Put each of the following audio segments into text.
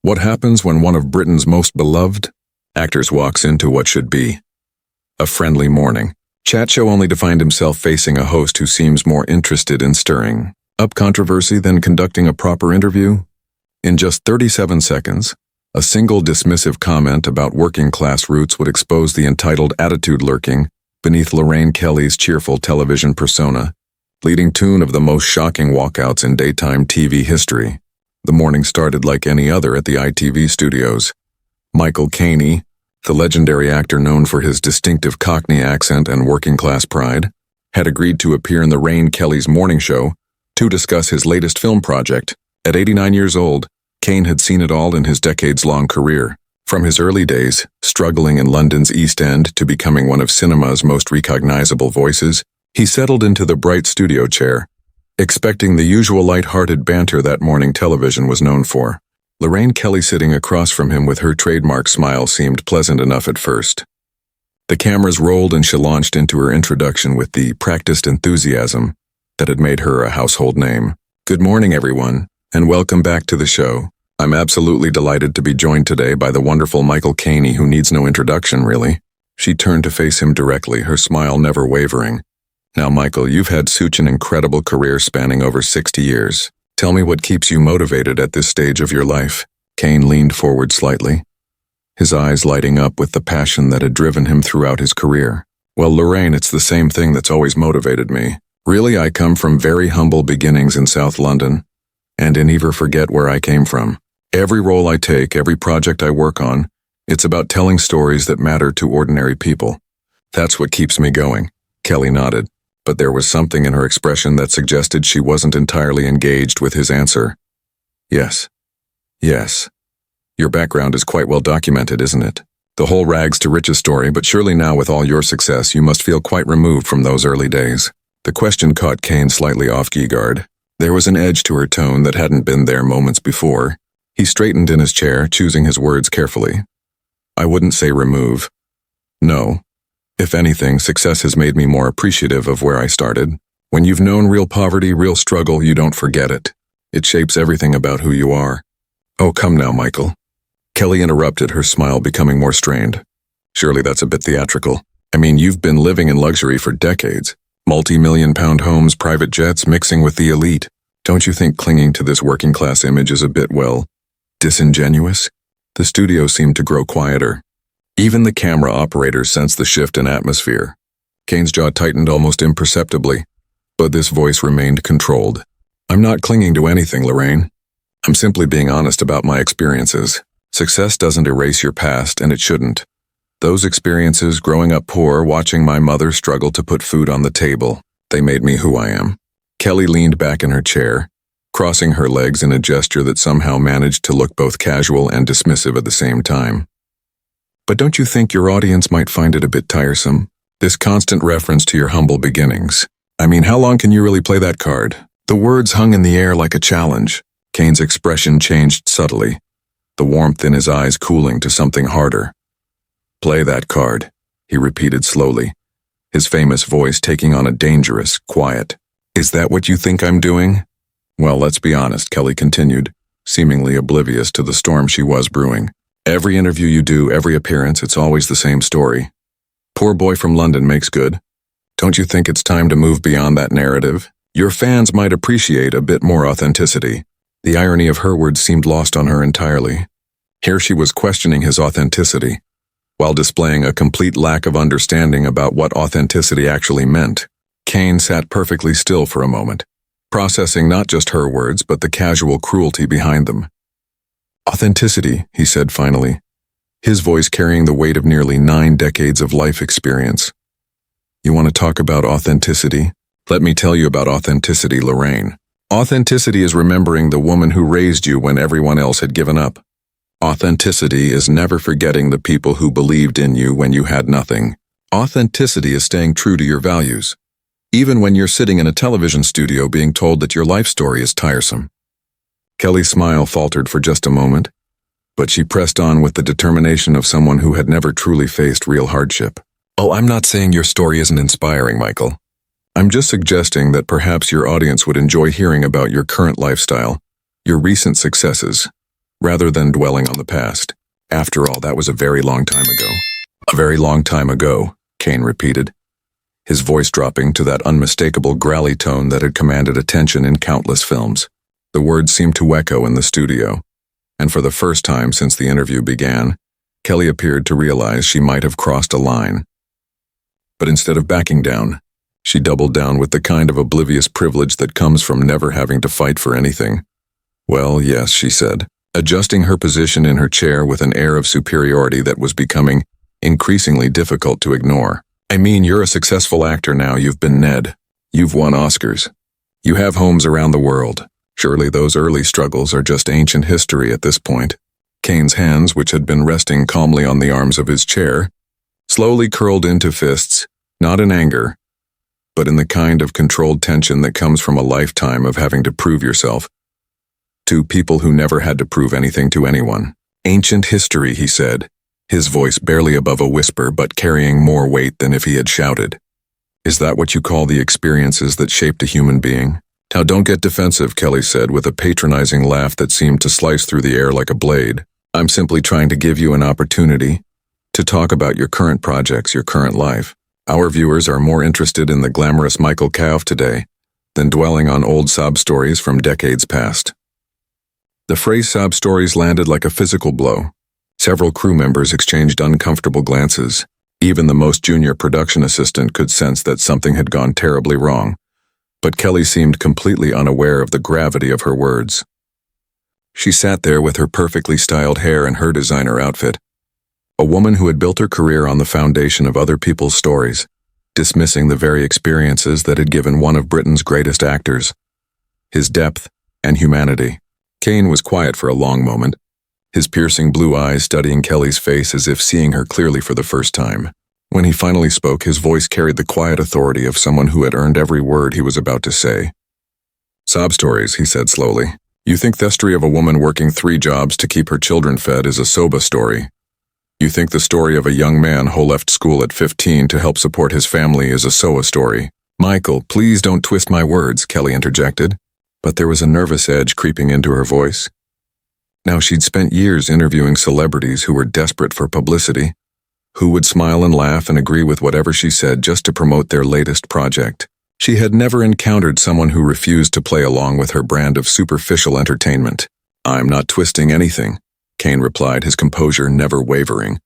What happens when one of Britain's most beloved actors walks into what should be a friendly morning chat show only to find himself facing a host who seems more interested in stirring up controversy than conducting a proper interview? In just 37 seconds, a single dismissive comment about working-class roots would expose the entitled attitude lurking beneath Lorraine Kelly's cheerful television persona, leading tune of the most shocking walkouts in daytime TV history. The morning started like any other at the ITV studios. Michael Caine, the legendary actor known for his distinctive Cockney accent and working-class pride, had agreed to appear in Lorraine Kelly's morning show to discuss his latest film project. At 89 years old, Caine had seen it all in his decades-long career, from his early days, struggling in London's East End, to becoming one of cinema's most recognizable voices. He settled into the bright studio chair, expecting the usual light-hearted banter that morning television was known for. Lorraine Kelly sitting across from him with her trademark smile seemed pleasant enough at first. The cameras rolled and she launched into her introduction with the practiced enthusiasm that had made her a household name. Good morning, everyone, and welcome back to the show. I'm absolutely delighted to be joined today by the wonderful Michael Caine, who needs no introduction, really. She turned to face him directly, her smile never wavering. Now, Michael, you've had such an incredible career spanning over 60 years. Tell me what keeps you motivated at this stage of your life. Caine leaned forward slightly, his eyes lighting up with the passion that had driven him throughout his career. Well, Lorraine, it's the same thing that's always motivated me. Really, I come from very humble beginnings in South London, and never forget where I came from. Every role I take, every project I work on, it's about telling stories that matter to ordinary people. That's what keeps me going. Kelly nodded, but there was something in her expression that suggested she wasn't entirely engaged with his answer. Yes. Your background is quite well documented, isn't it? The whole rags to riches story, but surely now with all your success, you must feel quite removed from those early days. The question caught Caine slightly off guard. There was an edge to her tone that hadn't been there moments before. He straightened in his chair, choosing his words carefully. I wouldn't say remove. No. If anything, success has made me more appreciative of where I started. When you've known real poverty, real struggle, you don't forget it. It shapes everything about who you are. Oh, come now, Michael. Kelly interrupted, her smile becoming more strained. Surely that's a bit theatrical. I mean, you've been living in luxury for decades. Multi-million-pound homes, private jets, mixing with the elite. Don't you think clinging to this working-class image is a bit, well, disingenuous? The studio seemed to grow quieter. Even the camera operators sensed the shift in atmosphere. Caine's jaw tightened almost imperceptibly, but this voice remained controlled. I'm not clinging to anything, Lorraine. I'm simply being honest about my experiences. Success doesn't erase your past, and it shouldn't. Those experiences, growing up poor, watching my mother struggle to put food on the table, they made me who I am. Kelly leaned back in her chair, crossing her legs in a gesture that somehow managed to look both casual and dismissive at the same time. But don't you think your audience might find it a bit tiresome? This constant reference to your humble beginnings. I mean, how long can you really play that card? The words hung in the air like a challenge. Caine's expression changed subtly, the warmth in his eyes cooling to something harder. Play that card, he repeated slowly, his famous voice taking on a dangerous quiet. Is that what you think I'm doing? Well, let's be honest, Kelly continued, seemingly oblivious to the storm she was brewing. Every interview you do, every appearance, it's always the same story. Poor boy from London makes good. Don't you think it's time to move beyond that narrative? Your fans might appreciate a bit more authenticity. The irony of her words seemed lost on her entirely. Here she was questioning his authenticity, while displaying a complete lack of understanding about what authenticity actually meant. Caine sat perfectly still for a moment, processing not just her words, but the casual cruelty behind them. Authenticity, he said finally, his voice carrying the weight of nearly 9 decades of life experience. You want to talk about authenticity? Let me tell you about authenticity, Lorraine. Authenticity is remembering the woman who raised you when everyone else had given up. Authenticity is never forgetting the people who believed in you when you had nothing. Authenticity is staying true to your values, even when you're sitting in a television studio being told that your life story is tiresome. Kelly's smile faltered for just a moment, but she pressed on with the determination of someone who had never truly faced real hardship. Oh, I'm not saying your story isn't inspiring, Michael. I'm just suggesting that perhaps your audience would enjoy hearing about your current lifestyle, your recent successes, rather than dwelling on the past. After all, that was a very long time ago. A very long time ago, Caine repeated, his voice dropping to that unmistakable growly tone that had commanded attention in countless films. The words seemed to echo in the studio, and for the first time since the interview began, Kelly appeared to realize she might have crossed a line. But instead of backing down, she doubled down with the kind of oblivious privilege that comes from never having to fight for anything. "Well, yes," she said, adjusting her position in her chair with an air of superiority that was becoming increasingly difficult to ignore. "I mean, you're a successful actor now. You've been Ned. You've won Oscars. You have homes around the world. Surely those early struggles are just ancient history at this point." Caine's hands, which had been resting calmly on the arms of his chair, slowly curled into fists, not in anger, but in the kind of controlled tension that comes from a lifetime of having to prove yourself to people who never had to prove anything to anyone. "Ancient history," he said, his voice barely above a whisper but carrying more weight than if he had shouted. "Is that what you call the experiences that shaped a human being?" "Now don't get defensive," Kelly said with a patronizing laugh that seemed to slice through the air like a blade. "I'm simply trying to give you an opportunity to talk about your current projects, your current life. Our viewers are more interested in the glamorous Michael Caine of today than dwelling on old sob stories from decades past." The phrase sob stories landed like a physical blow. Several crew members exchanged uncomfortable glances. Even the most junior production assistant could sense that something had gone terribly wrong, but Kelly seemed completely unaware of the gravity of her words. She sat there with her perfectly styled hair and her designer outfit, a woman who had built her career on the foundation of other people's stories, dismissing the very experiences that had given one of Britain's greatest actors his depth and humanity. Caine was quiet for a long moment, his piercing blue eyes studying Kelly's face as if seeing her clearly for the first time. When he finally spoke, his voice carried the quiet authority of someone who had earned every word he was about to say. "Sob stories," he said slowly. "You think the story of a woman working 3 jobs to keep her children fed is a soba story. You think the story of a young man who left school at 15 to help support his family is a SOA story." "Michael, please don't twist my words," Kelly interjected, but there was a nervous edge creeping into her voice. Now she'd spent years interviewing celebrities who were desperate for publicity, who would smile and laugh and agree with whatever she said just to promote their latest project. She had never encountered someone who refused to play along with her brand of superficial entertainment. "I'm not twisting anything," Caine replied, his composure never wavering.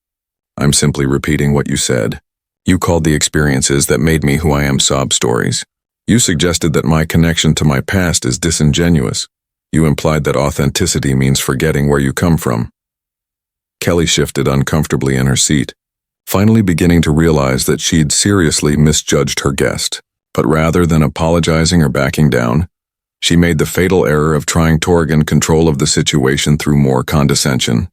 "I'm simply repeating what you said. You called the experiences that made me who I am sob stories. You suggested that my connection to my past is disingenuous. You implied that authenticity means forgetting where you come from." Kelly shifted uncomfortably in her seat, finally beginning to realize that she'd seriously misjudged her guest. But rather than apologizing or backing down, she made the fatal error of trying to regain control of the situation through more condescension.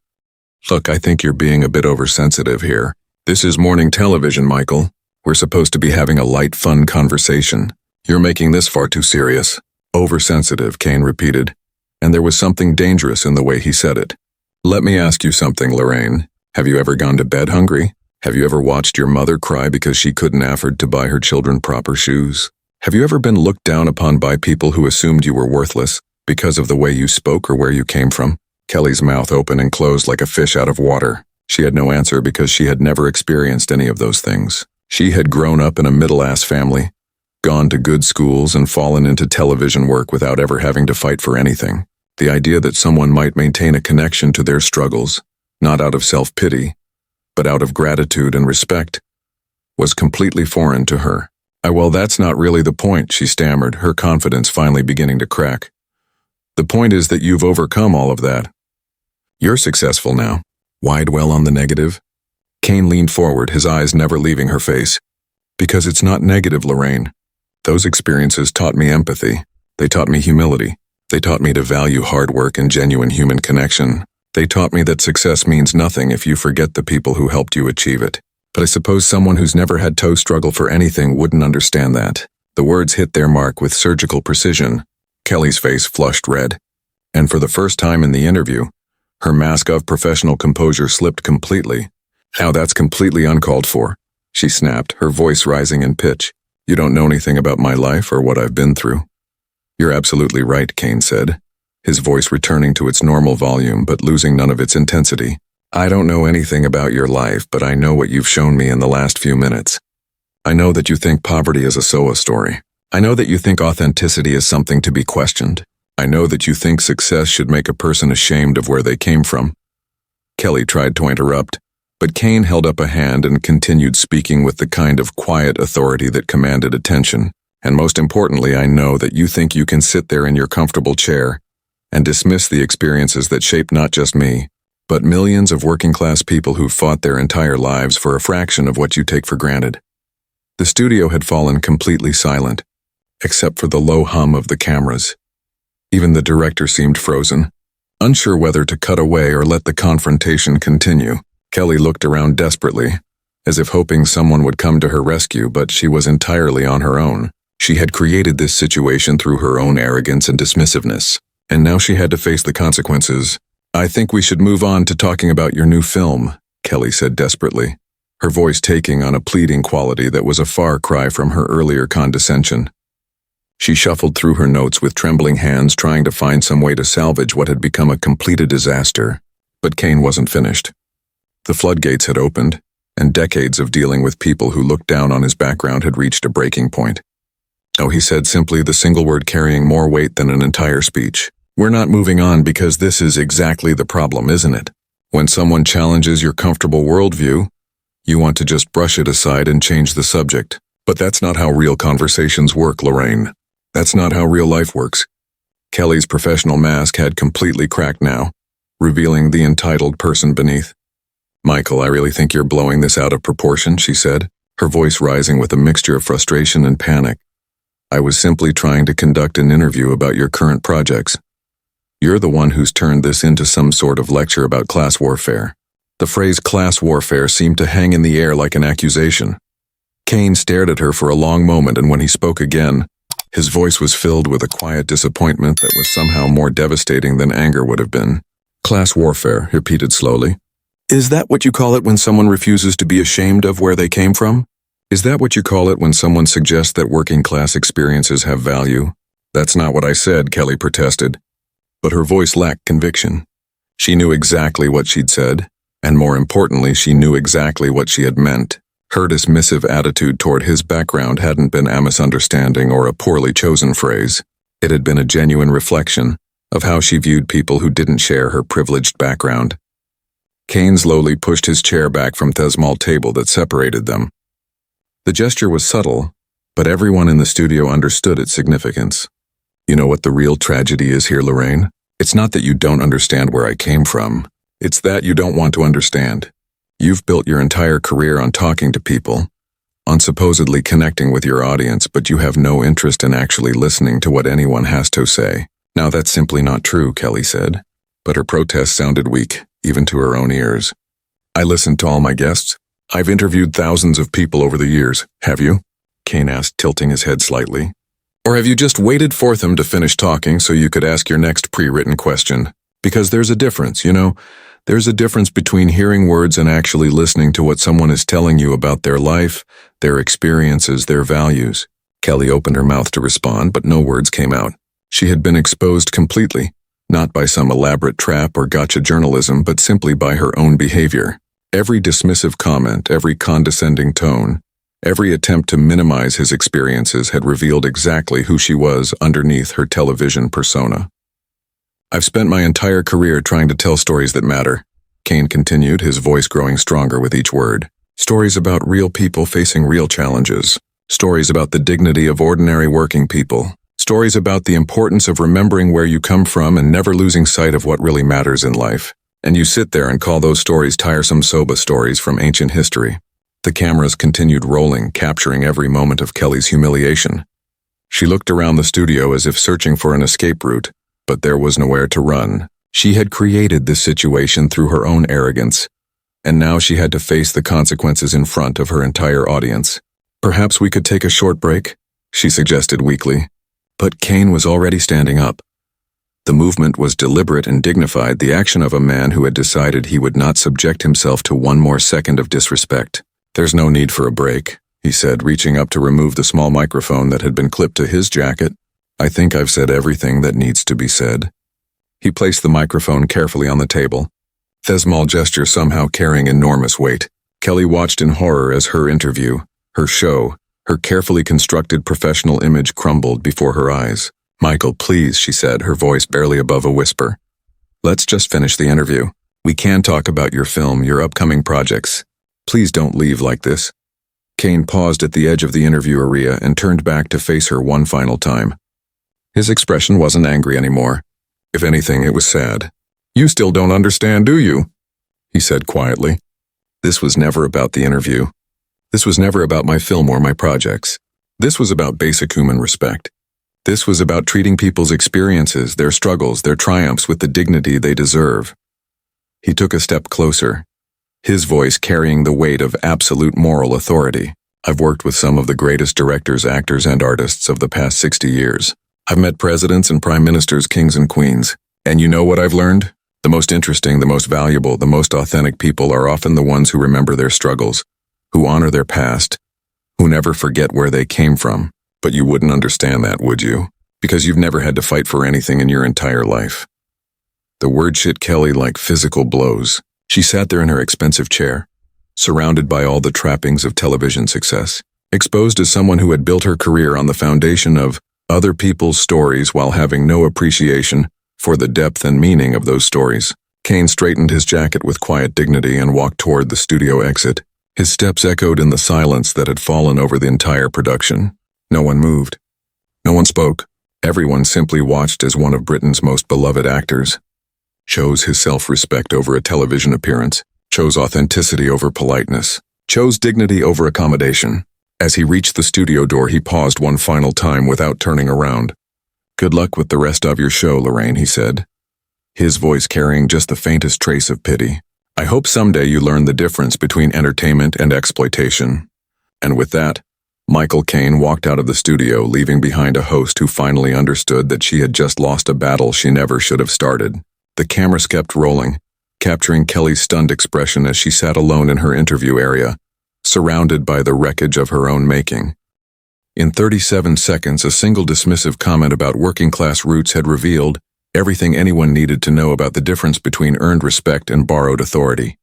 "Look, I think you're being a bit oversensitive here. This is morning television, Michael. We're supposed to be having a light, fun conversation. You're making this far too serious." "Oversensitive," Caine repeated, and there was something dangerous in the way he said it. "Let me ask you something, Lorraine. Have you ever gone to bed hungry? Have you ever watched your mother cry because she couldn't afford to buy her children proper shoes? Have you ever been looked down upon by people who assumed you were worthless because of the way you spoke or where you came from?" Kelly's mouth opened and closed like a fish out of water. She had no answer because she had never experienced any of those things. She had grown up in a middle-class family, gone to good schools, and fallen into television work without ever having to fight for anything. The idea that someone might maintain a connection to their struggles, not out of self-pity, but out of gratitude and respect, was completely foreign to her. Well, that's not really the point," she stammered, her confidence finally beginning to crack. "The point is that you've overcome all of that. You're successful now. Why dwell on the negative?" Caine leaned forward, his eyes never leaving her face. "Because it's not negative, Lorraine. Those experiences taught me empathy. They taught me humility. They taught me to value hard work and genuine human connection. They taught me that success means nothing if you forget the people who helped you achieve it. But I suppose someone who's never had to struggle for anything wouldn't understand that." The words hit their mark with surgical precision. Kelly's face flushed red, and for the first time in the interview, her mask of professional composure slipped completely. "Now that's completely uncalled for," she snapped, her voice rising in pitch. "You don't know anything about my life or what I've been through." "You're absolutely right," Caine said, his voice returning to its normal volume but losing none of its intensity. I don't know anything about your life, but I know what you've shown me in the last few minutes. I know that you think poverty is a SOA story. I know that you think authenticity is something to be questioned. I know that you think success should make a person ashamed of where they came from. Kelly tried to interrupt, but Caine held up a hand and continued speaking with the kind of quiet authority that commanded attention. And most importantly, I know that you think you can sit there in your comfortable chair and dismiss the experiences that shape not just me, but millions of working-class people who've fought their entire lives for a fraction of what you take for granted. The studio had fallen completely silent, except for the low hum of the cameras. Even the director seemed frozen, unsure whether to cut away or let the confrontation continue. Kelly looked around desperately, as if hoping someone would come to her rescue, but she was entirely on her own. She had created this situation through her own arrogance and dismissiveness, and now she had to face the consequences. I think we should move on to talking about your new film, Kelly said desperately, her voice taking on a pleading quality that was a far cry from her earlier condescension. She shuffled through her notes with trembling hands, trying to find some way to salvage what had become a completed disaster. But Caine wasn't finished. The floodgates had opened, and decades of dealing with people who looked down on his background had reached a breaking point. Oh, he said simply, the single word carrying more weight than an entire speech. We're not moving on because this is exactly the problem, isn't it? When someone challenges your comfortable worldview, you want to just brush it aside and change the subject. But that's not how real conversations work, Lorraine. That's not how real life works. Kelly's professional mask had completely cracked now, revealing the entitled person beneath. Michael, I really think you're blowing this out of proportion, she said, her voice rising with a mixture of frustration and panic. I was simply trying to conduct an interview about your current projects. You're the one who's turned this into some sort of lecture about class warfare. The phrase class warfare seemed to hang in the air like an accusation. Caine stared at her for a long moment, and when he spoke again, his voice was filled with a quiet disappointment that was somehow more devastating than anger would have been. Class warfare, he repeated slowly. Is that what you call it when someone refuses to be ashamed of where they came from? Is that what you call it when someone suggests that working class experiences have value? That's not what I said, Kelly protested. But her voice lacked conviction. She knew exactly what she'd said, and more importantly, she knew exactly what she had meant. Her dismissive attitude toward his background hadn't been a misunderstanding or a poorly chosen phrase. It had been a genuine reflection of how she viewed people who didn't share her privileged background. Caine slowly pushed his chair back from the small table that separated them. The gesture was subtle, but everyone in the studio understood its significance. You know what the real tragedy is here, Lorraine? It's not that you don't understand where I came from. It's that you don't want to understand. You've built your entire career on talking to people, on supposedly connecting with your audience, but you have no interest in actually listening to what anyone has to say. Now that's simply not true, Kelly said, but her protest sounded weak, even to her own ears. I listened to all my guests. I've interviewed thousands of people over the years. Have you? Caine asked, tilting his head slightly. Or have you just waited for them to finish talking so you could ask your next pre-written question? Because there's a difference, you know? There's a difference between hearing words and actually listening to what someone is telling you about their life, their experiences, their values. Kelly opened her mouth to respond, but no words came out. She had been exposed completely, not by some elaborate trap or gotcha journalism, but simply by her own behavior. Every dismissive comment, every condescending tone, every attempt to minimize his experiences had revealed exactly who she was underneath her television persona. I've spent my entire career trying to tell stories that matter, Caine continued, his voice growing stronger with each word. Stories about real people facing real challenges. Stories about the dignity of ordinary working people. Stories about the importance of remembering where you come from and never losing sight of what really matters in life. And you sit there and call those stories tiresome soba stories from ancient history. The cameras continued rolling, capturing every moment of Kelly's humiliation. She looked around the studio as if searching for an escape route, but there was nowhere to run. She had created this situation through her own arrogance, and now she had to face the consequences in front of her entire audience. Perhaps we could take a short break, she suggested weakly. But Caine was already standing up. The movement was deliberate and dignified, the action of a man who had decided he would not subject himself to one more second of disrespect. There's no need for a break, he said, reaching up to remove the small microphone that had been clipped to his jacket. I think I've said everything that needs to be said. He placed the microphone carefully on the table, the small gesture somehow carrying enormous weight. Kelly watched in horror as her interview, her show, her carefully constructed professional image crumbled before her eyes. "Michael, please," she said, her voice barely above a whisper. "Let's just finish the interview. We can talk about your film, your upcoming projects. Please don't leave like this." Caine paused at the edge of the interview area and turned back to face her one final time. His expression wasn't angry anymore. If anything, it was sad. "You still don't understand, do you?" he said quietly. "This was never about the interview. This was never about my film or my projects. This was about basic human respect. This was about treating people's experiences, their struggles, their triumphs with the dignity they deserve." He took a step closer, his voice carrying the weight of absolute moral authority. "I've worked with some of the greatest directors, actors, and artists of the past 60 years. I've met presidents and prime ministers, kings and queens. And you know what I've learned? The most interesting, the most valuable, the most authentic people are often the ones who remember their struggles, who honor their past, who never forget where they came from. But you wouldn't understand that, would you? Because you've never had to fight for anything in your entire life." The words hit Kelly like physical blows. She sat there in her expensive chair, surrounded by all the trappings of television success, exposed as someone who had built her career on the foundation of other people's stories while having no appreciation for the depth and meaning of those stories. Caine straightened his jacket with quiet dignity and walked toward the studio exit. His steps echoed in the silence that had fallen over the entire production. No one moved. No one spoke. Everyone simply watched as one of Britain's most beloved actors chose his self-respect over a television appearance, chose authenticity over politeness, chose dignity over accommodation. As he reached the studio door, he paused one final time without turning around. "Good luck with the rest of your show, Lorraine," he said, his voice carrying just the faintest trace of pity. "I hope someday you learn the difference between entertainment and exploitation." And with that, Michael Caine walked out of the studio, leaving behind a host who finally understood that she had just lost a battle she never should have started. The cameras kept rolling, capturing Kelly's stunned expression as she sat alone in her interview area, surrounded by the wreckage of her own making. In 37 seconds, a single dismissive comment about working-class roots had revealed everything anyone needed to know about the difference between earned respect and borrowed authority.